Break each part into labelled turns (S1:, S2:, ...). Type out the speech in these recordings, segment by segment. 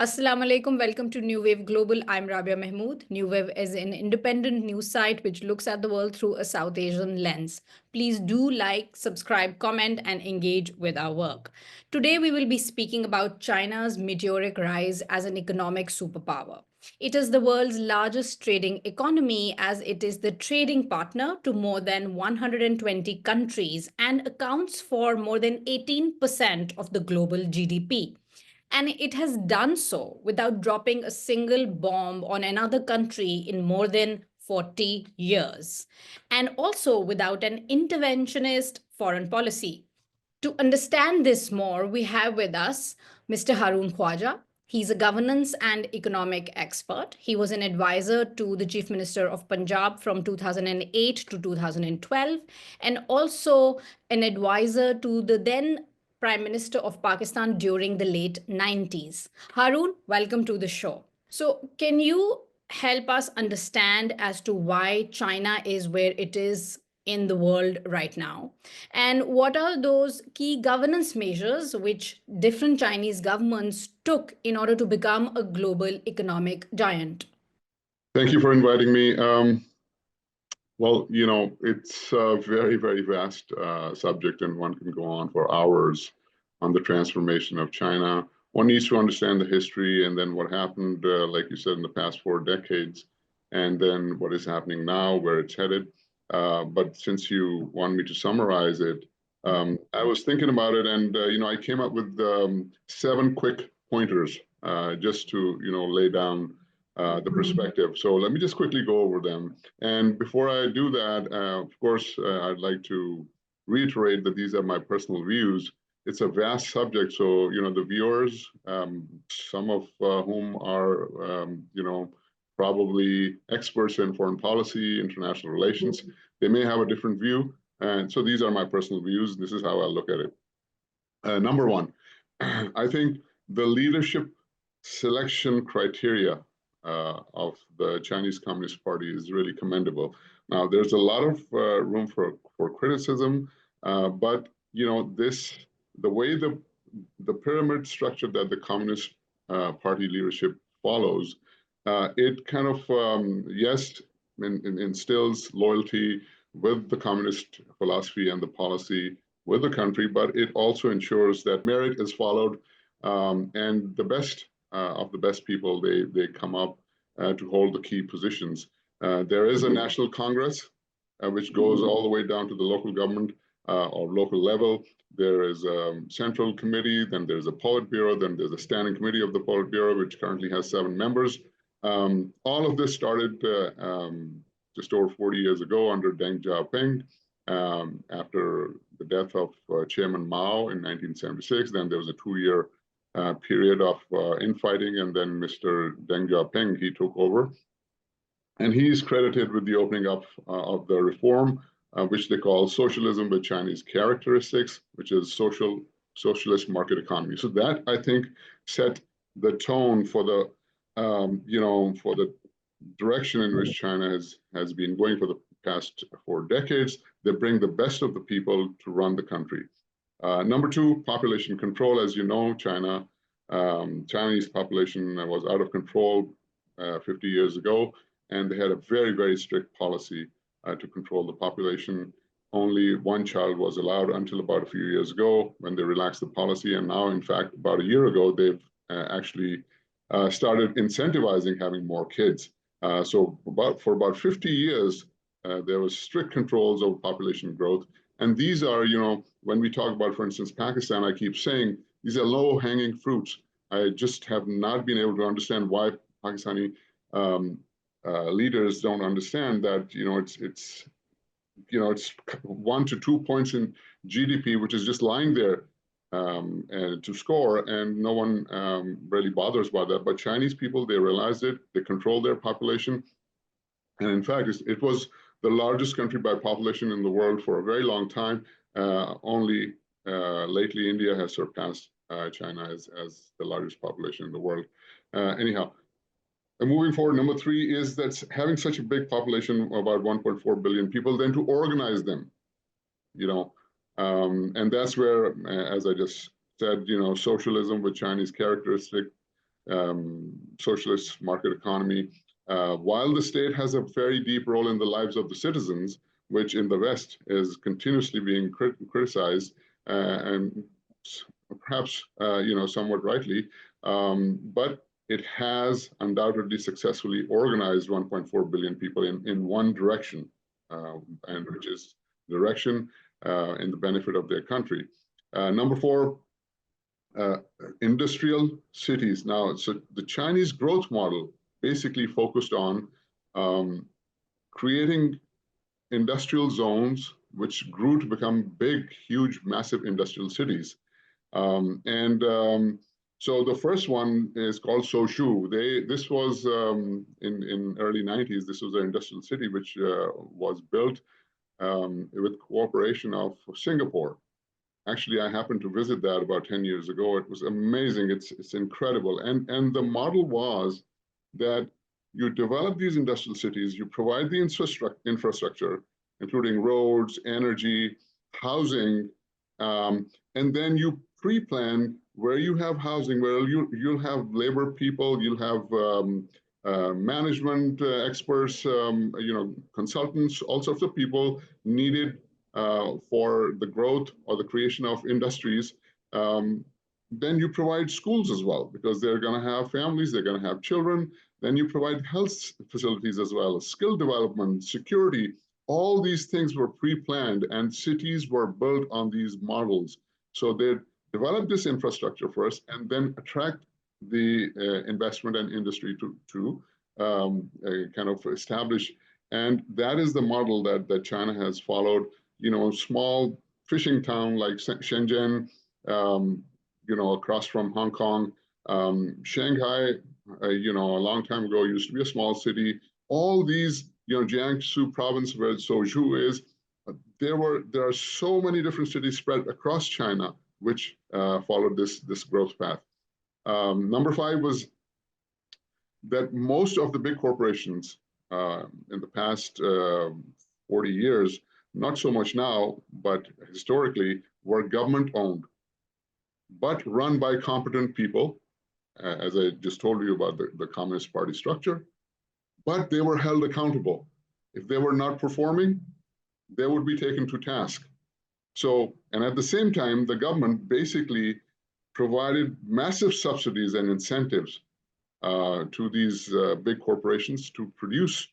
S1: Assalamu alaikum. Welcome to New Wave Global. I'm Rabia Mehmood. New Wave is an independent news site which looks at the world through a South Asian lens. Please do like, subscribe, comment, and engage with our work. Today, we will be speaking about China's meteoric rise as an economic superpower. It is the world's largest trading economy as it is the trading partner to more than 120 countries and accounts for more than 18% of the global GDP. And it has done so without dropping a single bomb on another country in more than 40 years, and also without an interventionist foreign policy. To understand this more, we have with us Mr. Haroon Khawaja. He's a governance and economic expert. He was an advisor to the Chief Minister of Punjab from 2008 to 2012, and also an advisor to the then Prime Minister of Pakistan during the late 90s. Haroon, welcome to the show. So, can you help us understand as to why China is where it is in the world right now? And what are those key governance measures which different Chinese governments took in order to become a global economic giant?
S2: Thank you for inviting me. It's a very, very vast subject, and one can go on for hours on the transformation of China. One needs to understand the history and then what happened, like you said, in the past 4 decades, and then what is happening now, where it's headed. But since you want me to summarize it, I was thinking about it, and I came up with 7 quick pointers just to lay down the perspective. So let me just quickly go over them. And before I do that, of course, I'd like to reiterate that these are my personal views. It's a vast subject, so the viewers, some of whom are probably experts in foreign policy, international relations, they may have a different view. And so these are my personal views. This is how I look at it. Number one, I think the leadership selection criteria of the Chinese Communist Party is really commendable. Now, there's a lot of room for criticism, but the way the pyramid structure that the Communist Party leadership follows, it kind of instills loyalty with the communist philosophy and the policy with the country, but it also ensures that merit is followed, and the best of the best people, they come up to hold the key positions. There is a national congress, which goes all the way down to the local government or local level. There is a central committee, then there's a Politburo, then there's a standing committee of the Politburo, which currently has 7 members. All of this started just over 40 years ago under Deng Xiaoping, after the death of Chairman Mao in 1976. Then there was a 2-year period of infighting, and then Mr. Deng Xiaoping, he took over. And he's credited with the opening up of the reform, which they call socialism with Chinese characteristics, which is socialist market economy. So that, I think, set the tone for the for the direction in which China has been going for the past 4 decades. They bring the best of the people to run the country. Number 2, population control. As you know, Chinese population was out of control 50 years ago, and they had a very, very strict policy to control the population. Only 1 child was allowed until about a few years ago when they relaxed the policy. And now, in fact, about a year ago, they've actually started incentivizing having more kids. So for about 50 years, there was strict controls over population growth. And these are, when we talk about, for instance, Pakistan, I keep saying these are low-hanging fruits. I just have not been able to understand why Pakistani leaders don't understand that, it's 1 to 2 points in GDP, which is just lying there to score, and no one really bothers about that. But Chinese people, they realized it. They control their population, and in fact, it was the largest country by population in the world for a very long time. Only lately, India has surpassed China as the largest population in the world. Anyhow, and moving forward, number 3 is that having such a big population, about 1.4 billion people, then to organize them, and that's where, as I just said, socialism with Chinese characteristics, socialist market economy. While the state has a very deep role in the lives of the citizens, which in the West is continuously being criticized and perhaps somewhat rightly, but it has undoubtedly successfully organized 1.4 billion people in one direction, and which is direction in the benefit of their country. Number four, industrial cities. Now, so the Chinese growth model basically focused on creating industrial zones which grew to become big, huge, massive industrial cities. So the first one is called Suzhou. This was in early 90s. This was an industrial city which was built with cooperation of Singapore. Actually, I happened to visit that about 10 years ago. It was amazing. It's incredible. And the model was that you develop these industrial cities, you provide the infrastructure, including roads, energy, housing, and then you pre-plan where you have housing, where you'll have labor people, you'll have management experts, consultants, all sorts of people needed for the growth or the creation of industries. Then you provide schools as well, because they're going to have families, they're going to have children. Then you provide health facilities as well, skill development, security. All these things were pre-planned, and cities were built on these models. So they develop this infrastructure first and then attract the investment and industry to kind of establish. And that is the model that China has followed. Small fishing town like Shenzhen, across from Hong Kong. Shanghai, a long time ago, used to be a small city. All these, Jiangsu province where Suzhou is, there are so many different cities spread across China which followed this growth path. Number five was that most of the big corporations in the past 40 years, not so much now, but historically, were government-owned, but run by competent people, as I just told you about the Communist Party structure, but they were held accountable. If they were not performing, they would be taken to task. So, and at the same time, the government basically provided massive subsidies and incentives to these big corporations to produce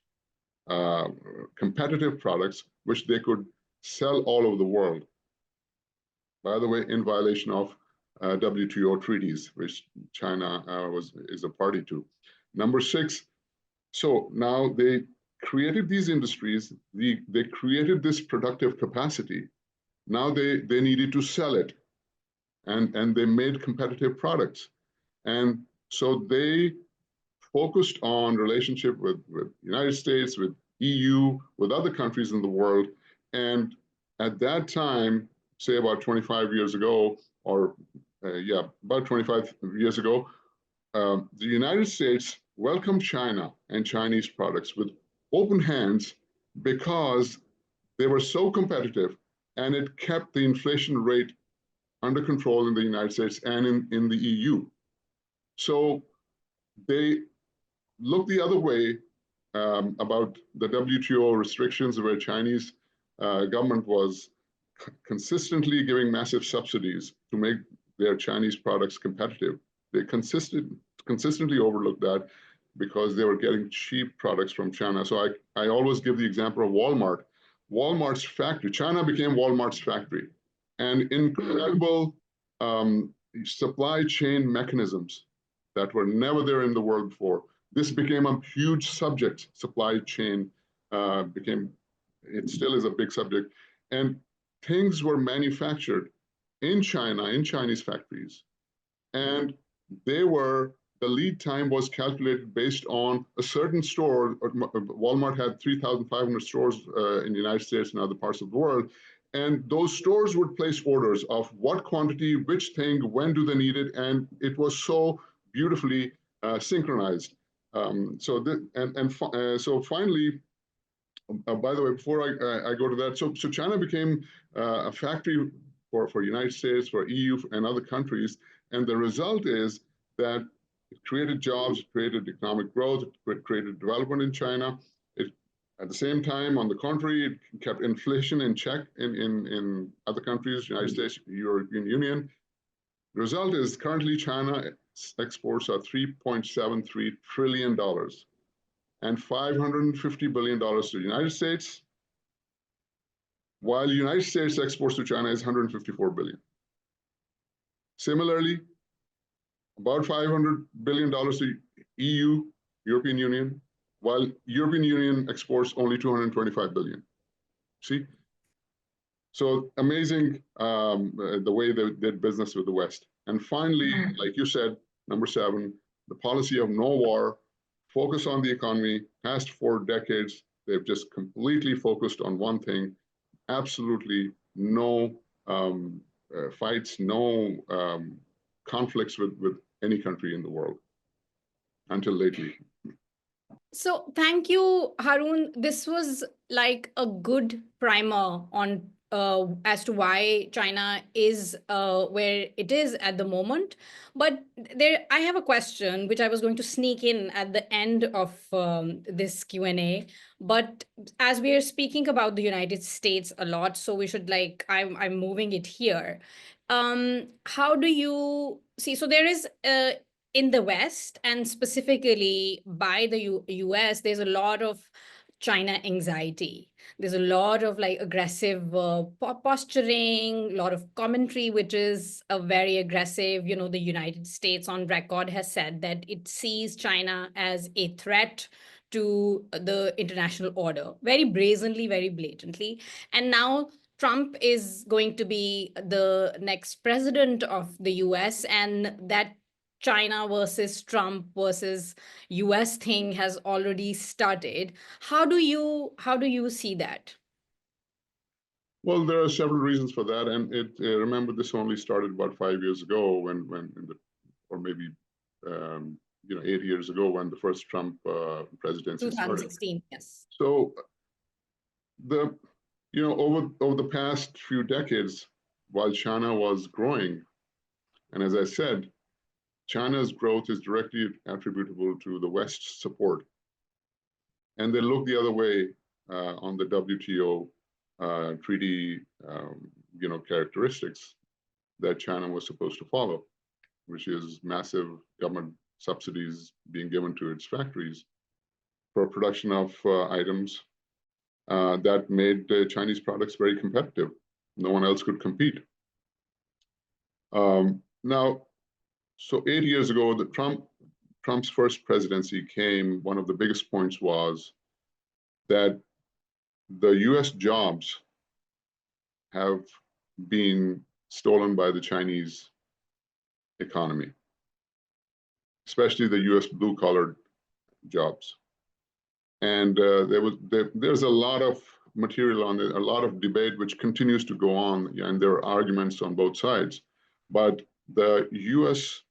S2: competitive products which they could sell all over the world. By the way, in violation of WTO treaties, which China is a party to. Number six, so now they created these industries, they created this productive capacity. Now they needed to sell it, and they made competitive products. And so they focused on relationship with United States, with EU, with other countries in the world. And at that time, say about 25 years ago, or about 25 years ago, the United States welcomed China and Chinese products with open hands because they were so competitive, and it kept the inflation rate under control in the United States and in the EU. So they looked the other way about the WTO restrictions, where Chinese government was consistently giving massive subsidies to make their Chinese products competitive. They consistently overlooked that because they were getting cheap products from China. So I always give the example of Walmart. Walmart's factory, China became Walmart's factory, and incredible supply chain mechanisms that were never there in the world before. This became a huge subject. Supply chain it still is a big subject. And things were manufactured in China, in Chinese factories. And the lead time was calculated based on a certain store. Walmart had 3,500 stores in the United States and other parts of the world. And those stores would place orders of what quantity, which thing, when do they need it. And it was so beautifully synchronized. So finally, by the way, before I go to that, so China became a factory for United States, for EU and other countries. And the result is that It created jobs, it created economic growth, it created development in China. At the same time, on the contrary, it kept inflation in check in other countries, United States, European Union. The result is currently China exports are $3.73 trillion and $550 billion to the United States, while the United States exports to China is $154 billion. Similarly, about $500 billion to EU, European Union, while European Union exports only $225 billion. See? So amazing the way they did business with the West. And finally, like you said, number 7, the policy of no war, focus on the economy. Past 4 decades, they've just completely focused on one thing, absolutely no fights, no conflicts with any country in the world until lately.
S1: So thank you, Haroon. This was like a good primer on as to why China is where it is at the moment. But I have a question which I was going to sneak in at the end of this Q&A. But as we are speaking about the United States a lot, so we should I'm moving it here. How do you see? So there is in the West, and specifically by the US, there's a lot of China anxiety. There's a lot of aggressive posturing, a lot of commentary, which is a very aggressive. The United States on record has said that it sees China as a threat to the international order, very brazenly, very blatantly. And now Trump is going to be the next president of the US, and that China versus Trump versus US thing has already started. How do you see that?
S2: Well, there are several reasons for that, and remember this only started about 5 years ago or maybe 8 years ago when the first Trump presidency
S1: 2016,
S2: started.
S1: yes.
S2: So over the past few decades, while China was growing, and as I said, China's growth is directly attributable to the West's support. And they look the other way on the WTO treaty, characteristics that China was supposed to follow, which is massive government subsidies being given to its factories for production of items that made Chinese products very competitive. No one else could compete. Now, so 8 years ago, Trump's first presidency came, one of the biggest points was that the US jobs have been stolen by the Chinese economy, especially the US blue-collar jobs. And there's a lot of material on it, a lot of debate which continues to go on, and there are arguments on both sides. But the US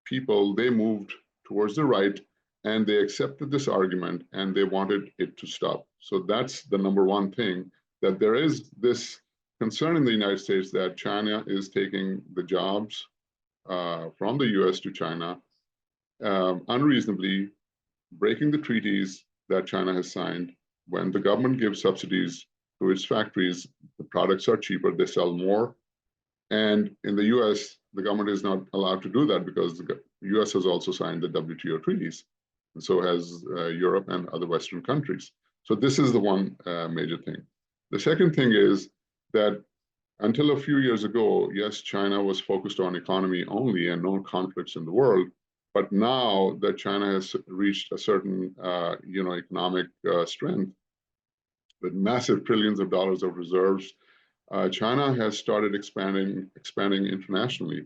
S2: people, they moved towards the right, and they accepted this argument, and they wanted it to stop. So that's the number one thing, that there is this concern in the United States that China is taking the jobs from the US to China unreasonably, breaking the treaties that China has signed. When the government gives subsidies to its factories, the products are cheaper, they sell more. And in the US, the government is not allowed to do that because the US has also signed the WTO treaties, and so has Europe and other Western countries. So this is the one major thing. The second thing is that until a few years ago, yes, China was focused on economy only and no conflicts in the world. But now that China has reached a certain economic strength with massive trillions of dollars of reserves, China has started expanding internationally,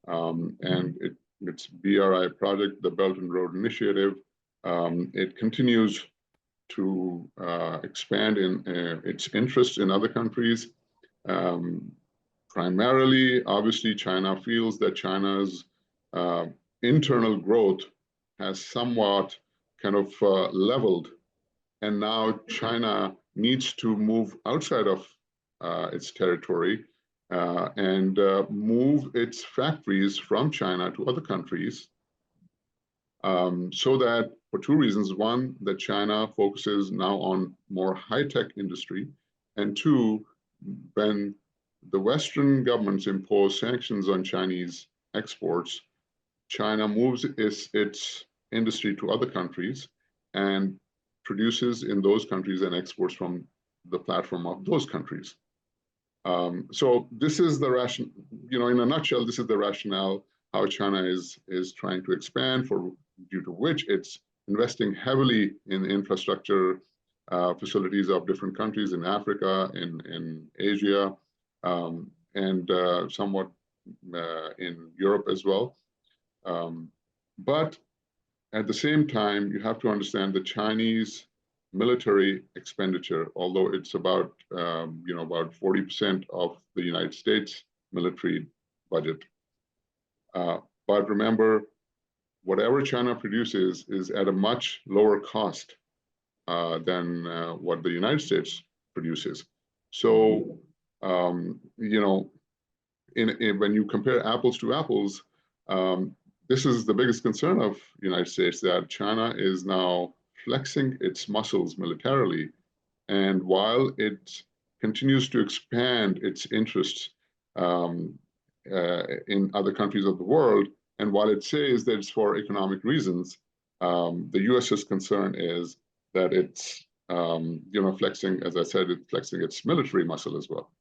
S2: and its BRI project, the Belt and Road Initiative, it continues to expand in its interests in other countries. Primarily, obviously, China feels that China's internal growth has somewhat kind of leveled, and now China needs to move outside of its territory and move its factories from China to other countries So that for two reasons. One, that China focuses now on more high-tech industry, and two, when the Western governments impose sanctions on Chinese exports, China moves its industry to other countries and produces in those countries and exports from the platform of those countries. So this is the ration, in a nutshell, this is the rationale how China is trying to expand, due to which it's investing heavily in infrastructure facilities of different countries in Africa, in Asia, and somewhat in Europe as well. But at the same time, you have to understand the Chinese military expenditure, although it's about 40% of the United States military budget. But remember, whatever China produces is at a much lower cost than what the United States produces. So, when you compare apples to apples, this is the biggest concern of the United States, that China is now flexing its muscles militarily. And while it continues to expand its interests in other countries of the world, and while it says that it's for economic reasons, the US's concern is that it's flexing, as I said, it's flexing its military muscle as well.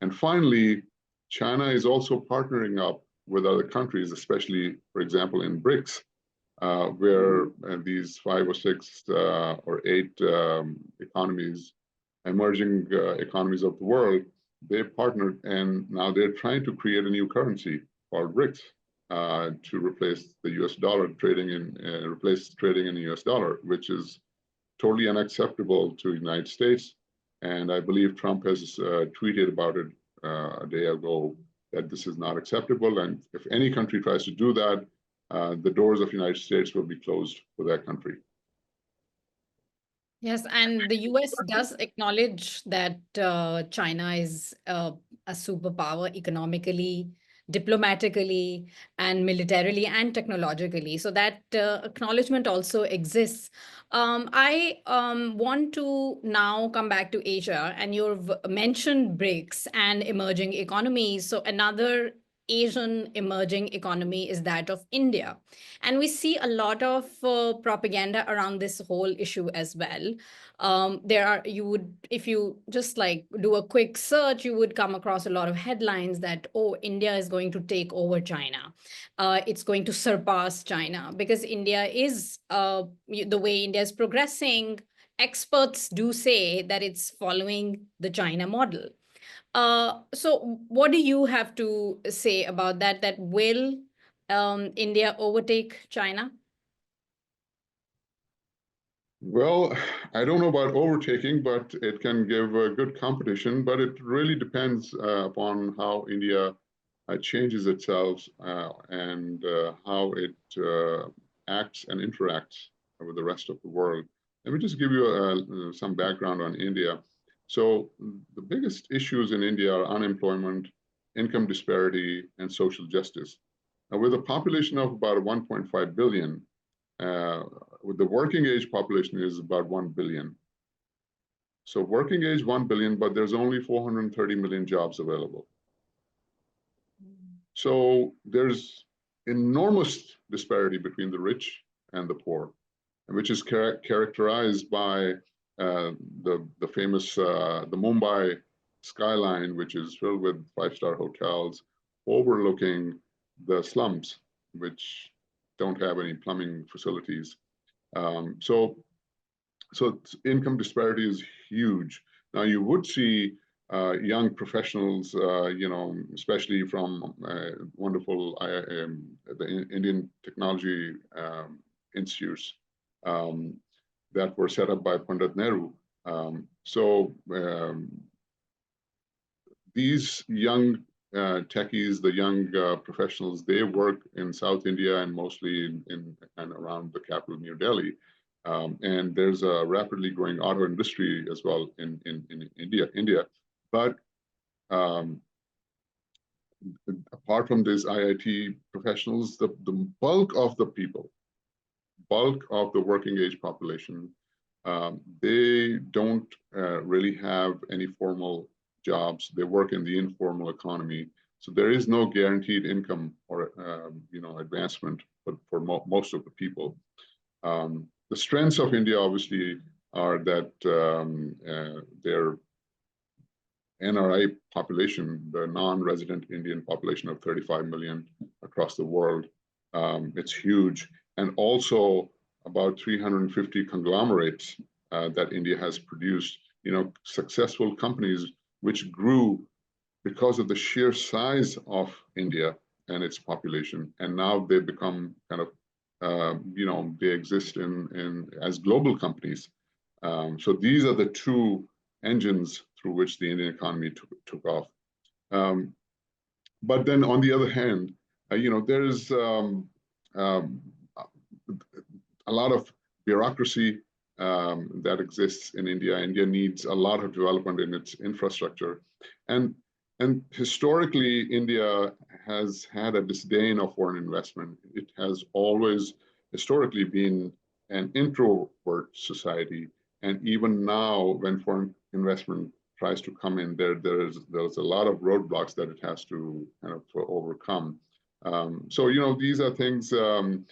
S2: And finally, China is also partnering up with other countries, especially, for example, in BRICS, where these 5 or 6 or 8 economies, emerging economies of the world, they partnered, and now they're trying to create a new currency called BRICS to replace the US dollar, replace trading in the US dollar, which is totally unacceptable to the United States. And I believe Trump has tweeted about it a day ago, that this is not acceptable. And if any country tries to do that, the doors of the United States will be closed for that country.
S1: Yes, and the US does acknowledge that China is a superpower economically, diplomatically, and militarily and technologically. So that acknowledgement also exists. I want to now come back to Asia, and you've mentioned BRICS and emerging economies. So another Asian emerging economy is that of India. And we see a lot of propaganda around this whole issue as well. If you just like do a quick search, you would come across a lot of headlines that, oh, India is going to take over China. It's going to surpass China, because India is, the way India is progressing, experts do say that it's following the China model. So what do you have to say about that? That will India overtake China?
S2: Well, I don't know about overtaking, but it can give a good competition. But it really depends upon how India changes itself and how it acts and interacts with the rest of the world. Let me just give you some background on India. So the biggest issues in India are unemployment, income disparity, and social justice. Now, with a population of about 1.5 billion, with the working age population is about 1 billion. So working age 1 billion, but there's only 430 million jobs available. So there's enormous disparity between the rich and the poor, which is characterized by the famous the Mumbai skyline, which is filled with 5-star hotels overlooking the slums, which don't have any plumbing facilities. So income disparity is huge. Now you would see young professionals, especially from wonderful the Indian technology institutes that were set up by Pandit Nehru. These young techies, the young professionals, they work in South India and mostly in and around the capital, New Delhi. And there's a rapidly growing auto industry as well in India. But apart from these IIT professionals, the bulk of the people bulk of the working age population, they don't really have any formal jobs. They work in the informal economy. So there is no guaranteed income or advancement for most of the people. The strengths of India obviously are that their NRI population, the non-resident Indian population of 35 million across the world, it's huge. And also about 350 conglomerates that India has produced, successful companies which grew because of the sheer size of India and its population. And now they've become kind of, they exist in as global companies. So these are the two engines through which the Indian economy took off. But then on the other hand, there's a lot of bureaucracy that exists in India. India needs a lot of development in its infrastructure. And historically, India has had a disdain of foreign investment. It has always historically been an introvert society. And even now, when foreign investment tries to come in, there's a lot of roadblocks that it has to kind of overcome. So these are things that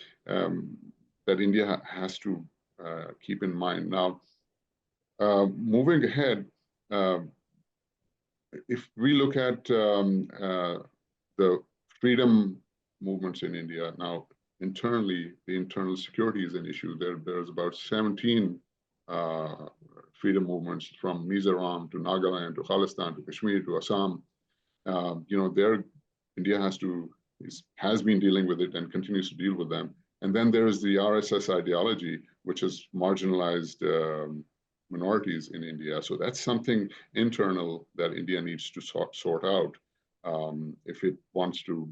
S2: India has to keep in mind. Now, moving ahead, if we look at the freedom movements in India now, internally, the internal security is an issue. There's about 17 freedom movements from Mizoram to Nagaland to Khalistan to Kashmir to Assam. India has been dealing with it and continues to deal with them. And then there is the RSS ideology, which has marginalized minorities in India. So that's something internal that India needs to sort out if it wants to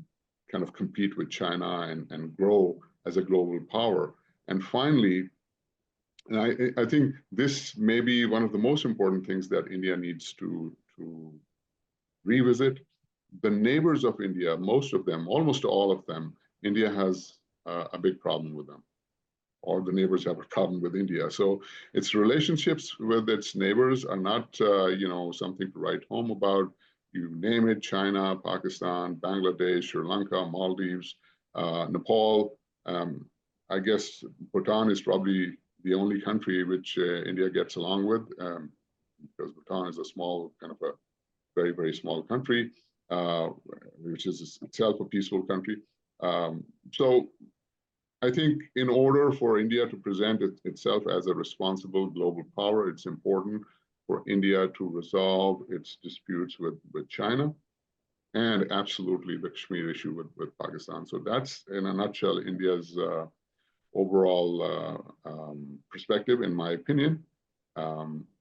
S2: kind of compete with China and grow as a global power. And finally, and I think this may be one of the most important things that India needs to revisit. The neighbors of India, most of them, almost all of them, India has a big problem with them, or the neighbors have a problem with India. So its relationships with its neighbors are not, something to write home about. You name it: China, Pakistan, Bangladesh, Sri Lanka, Maldives, Nepal. I guess Bhutan is probably the only country which India gets along with, because Bhutan is a small, kind of a very, very small country, which is itself a peaceful country. So I think in order for India to present itself as a responsible global power, it's important for India to resolve its disputes with China, and absolutely the Kashmir issue with Pakistan. So that's, in a nutshell, India's overall perspective, in my opinion.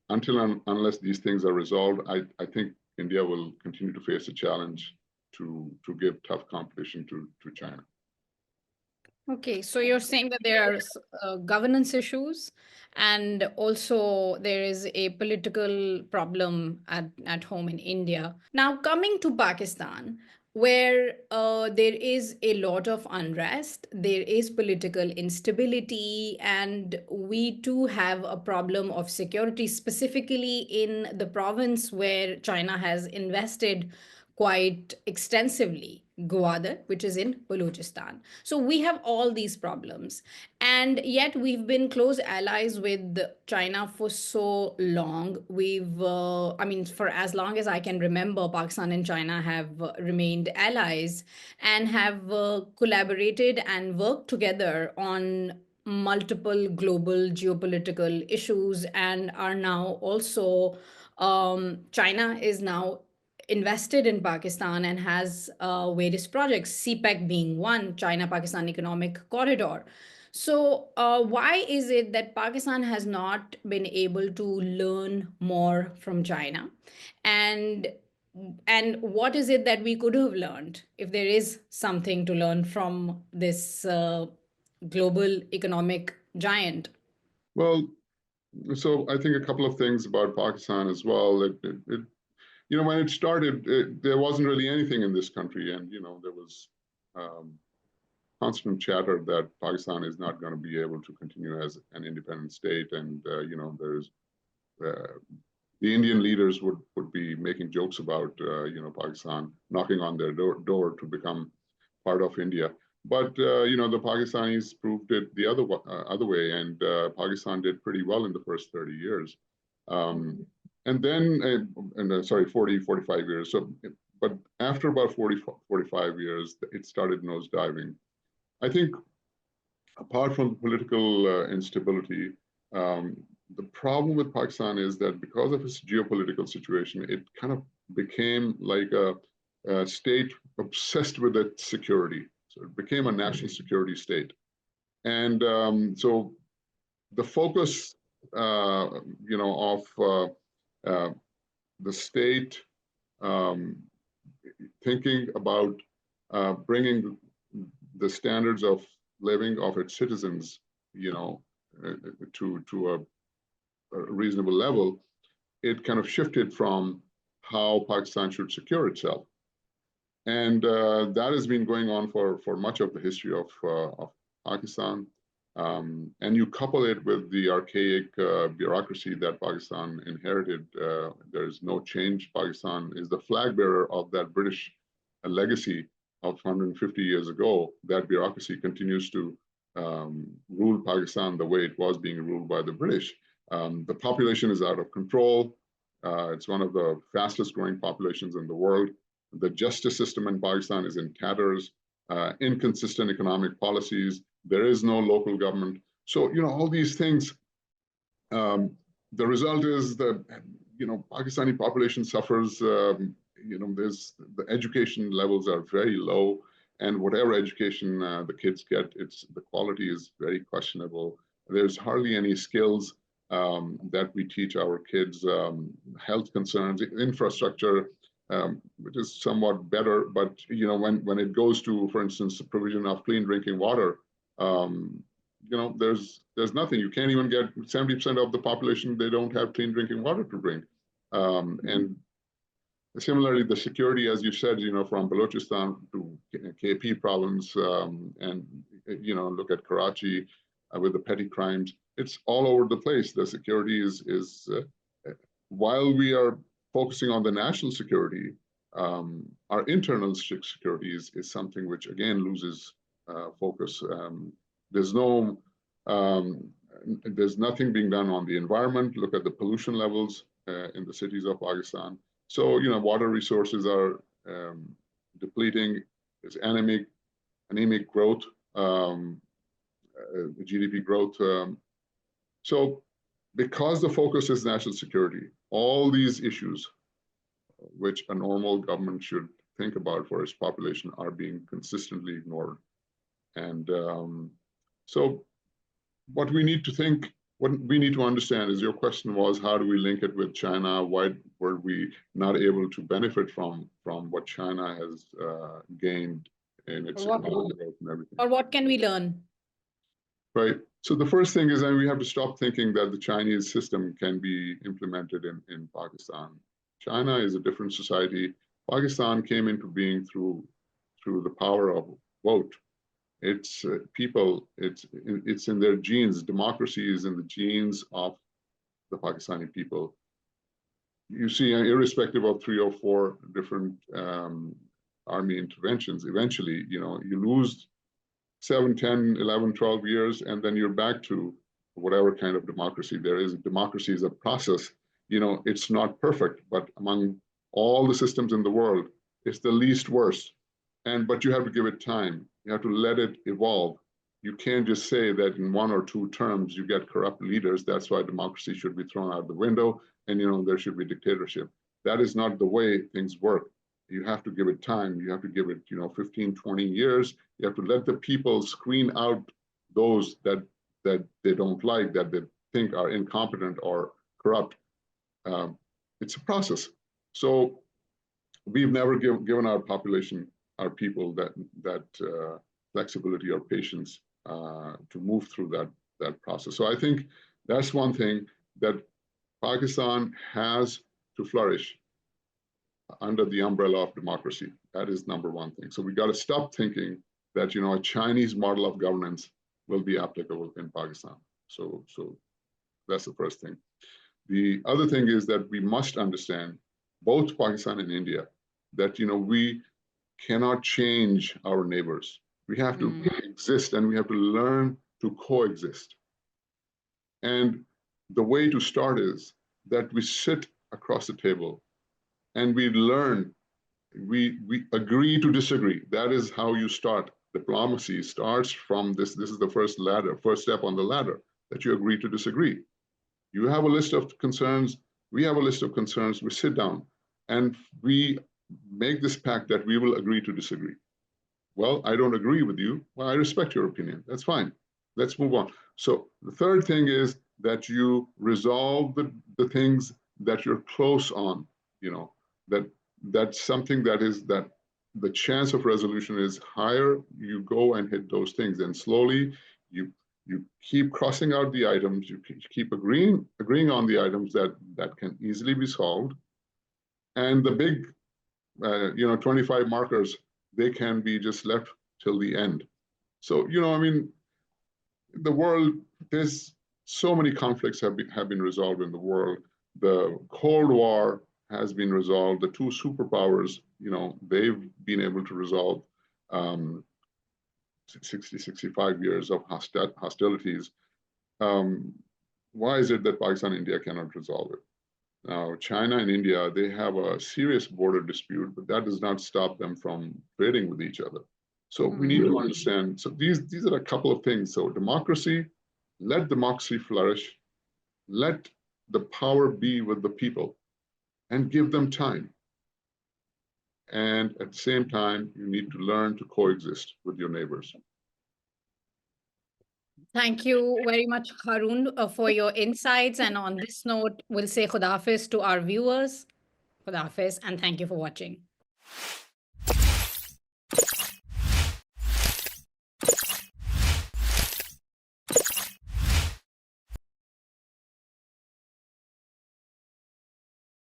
S2: Until and unless these things are resolved, I think India will continue to face a challenge to give tough competition to China.
S1: Okay, so you're saying that there are governance issues, and also there is a political problem at home in India. Now, coming to Pakistan, where there is a lot of unrest, there is political instability, and we too have a problem of security, specifically in the province where China has invested quite extensively, Gwadar, which is in Balochistan. So we have all these problems. And yet we've been close allies with China for so long. For as long as I can remember, Pakistan and China have remained allies and have collaborated and worked together on multiple global geopolitical issues, and are now also, China is now invested in Pakistan and has various projects, CPEC being one, China Pakistan Economic Corridor. So, why is it that Pakistan has not been able to learn more from China? And what is it that we could have learned, if there is something to learn from this global economic giant?
S2: Well, so I think a couple of things about Pakistan as well. When it started, there wasn't really anything in this country, and there was constant chatter that Pakistan is not going to be able to continue as an independent state, and there's the Indian leaders would be making jokes about Pakistan knocking on their door to become part of India. But the Pakistanis proved it the other way, and Pakistan did pretty well in the first 30 years. And then, 40, 45 years. So, but after about 40, 45 years, it started nosediving. I think apart from the political instability, the problem with Pakistan is that because of its geopolitical situation, it kind of became like a state obsessed with its security. So it became a national security state. And so the focus, of the state thinking about bringing the standards of living of its citizens, to a reasonable level, it kind of shifted from how Pakistan should secure itself. And that has been going on for much of the history of Pakistan. And you couple it with the archaic bureaucracy that Pakistan inherited. There's no change. Pakistan is the flag bearer of that British legacy of 150 years ago. That bureaucracy continues to rule Pakistan the way it was being ruled by the British. The population is out of control. It's one of the fastest growing populations in the world. The justice system in Pakistan is in tatters, inconsistent economic policies. There is no local government. So, all these things, the result is that, Pakistani population suffers, there's the education levels are very low, and whatever education the kids get, the quality is very questionable. There's hardly any skills that we teach our kids, health concerns, infrastructure, which is somewhat better, but when it goes to, for instance, the provision of clean drinking water, there's nothing. You can't even get 70% of the population, they don't have clean drinking water to drink. And similarly, the security, as you said, from Balochistan to KP province, and look at Karachi with the petty crimes, it's all over the place. The security is while we are focusing on the national security, our internal security is something which again loses focus. There's nothing being done on the environment. Look at the pollution levels in the cities of Pakistan. So water resources are depleting. There's anemic growth, GDP growth. So because the focus is national security, all these issues which a normal government should think about for its population are being consistently ignored. And so what we need to understand is, your question was, how do we link it with China? Why were we not able to benefit from what China has gained in its economic growth and everything?
S1: Or what can we learn?
S2: Right. So the first thing is that we have to stop thinking that the Chinese system can be implemented in Pakistan. China is a different society. Pakistan came into being through the power of vote. It's people, it's in their genes. Democracy is in the genes of the Pakistani people. You see, irrespective of 3 or 4 different army interventions, eventually, you lose 7, 10, 11, 12 years, and then you're back to whatever kind of democracy there is. Democracy is a process. It's not perfect, but among all the systems in the world, it's the least worst. But you have to give it time. You have to let it evolve. You can't just say that in 1 or 2 terms you get corrupt leaders. That's why democracy should be thrown out the window, and there should be dictatorship. That is not the way things work. You have to give it time. You have to give it 15, 20 years. You have to let the people screen out those that they don't like, that they think are incompetent or corrupt. It's a process. So we've never given our population, our people, that flexibility or patience to move through that process. So I think that's one thing, that Pakistan has to flourish under the umbrella of democracy. That is number one thing. So we got to stop thinking that a Chinese model of governance will be applicable in Pakistan. So that's the first thing. The other thing is that we must understand, both Pakistan and India, that we cannot change our neighbors. We have to exist, and we have to learn to coexist. And the way to start is that we sit across the table and we learn, we agree to disagree. That is how you start. Diplomacy starts from this. This is the first step on the ladder, that you agree to disagree. You have a list of concerns, we have a list of concerns, we sit down and we make this pact that we will agree to disagree. Well, I don't agree with you. Well, I respect your opinion. That's fine. Let's move on. So the third thing is that you resolve the things that you're close on, that's something that the chance of resolution is higher. You go and hit those things, and slowly you keep crossing out the items, you keep agreeing on the items that can easily be solved. And the big 25 markers, they can be just left till the end. So the world, there's so many conflicts have been resolved in the world. The Cold War has been resolved. The two superpowers, they've been able to resolve 65 years of hostilities. Why is it that Pakistan and India cannot resolve it? Now, China and India, they have a serious border dispute, but that does not stop them from trading with each other. So we need to understand. So these are a couple of things. So democracy, let democracy flourish. Let the power be with the people and give them time. And at the same time, you need to learn to coexist with your neighbors.
S1: Thank you very much, Haroon, for your insights. And on this note, we'll say Khudafiz to our viewers. Khudafiz, and thank you for watching.